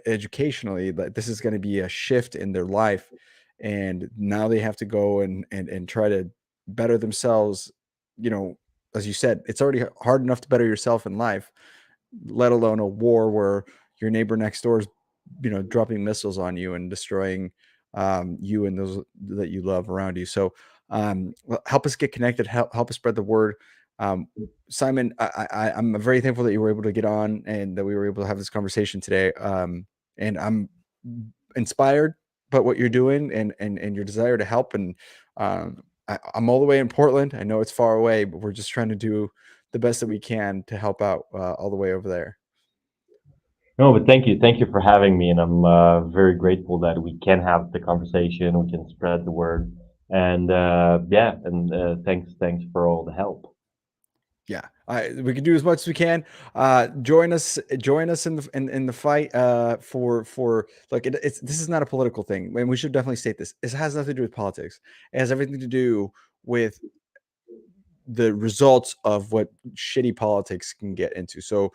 educationally, that this is going to be a shift in their life, and now they have to go and try to better themselves. you know as you said, it's already hard enough to better yourself in life, let alone a war where your neighbor next door is dropping missiles on you and destroying you and those that you love around you. So help us get connected, help us spread the word. um, Simon, I'm very thankful that you were able to get on and that we were able to have this conversation today. And I'm inspired by what you're doing and your desire to help. And I'm all the way in Portland. I know it's far away, but we're just trying to do the best that we can to help out all the way over there. No, but thank you for having me, and I'm very grateful that we can have the conversation, we can spread the word, and yeah, and thanks for all the help. Yeah, we can do as much as we can. Join us in the fight. For like this is not a political thing, and we should definitely state this. It has nothing to do with politics. It has everything to do with the results of what shitty politics can get into. So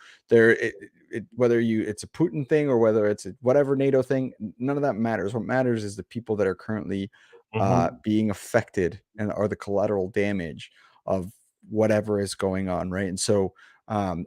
whether it's a Putin thing or whether it's whatever NATO thing, none of that matters. What matters is the people that are currently Hmm. being affected and are the collateral damage of whatever is going on, right? And so um,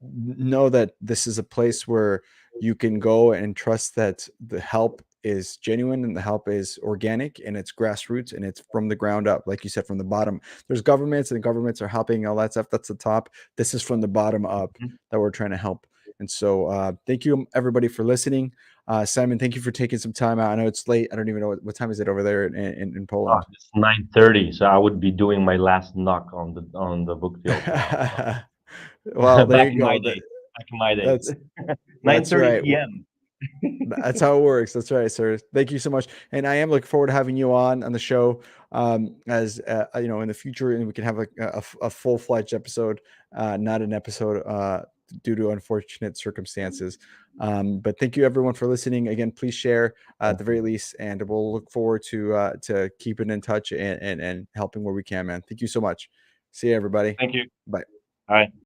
know that this is a place where you can go and trust that the help is genuine and the help is organic and it's grassroots and it's from the ground up, like you said, from the bottom. There's governments and governments are helping all that stuff. That's the top. This is from the bottom up that we're trying to help. And so thank you everybody for listening. Simon, thank you for taking some time out. I know it's late. I don't even know what time is it over there in Oh, Poland. it's 9:30, so I would be doing my last knock on the book field now. Well, there Back you in my go. days. Back in my days. That's that's 9:30 right. p.m. That's how it works. That's right, sir. Thank you so much. And I am looking forward to having you on the show as in the future, and we can have a full-fledged episode, not an episode due to unfortunate circumstances. But thank you everyone for listening. Again, please share at the very least, and we'll look forward to keeping in touch and helping where we can, man. Thank you so much. See you, everybody. Thank you. Bye. Bye.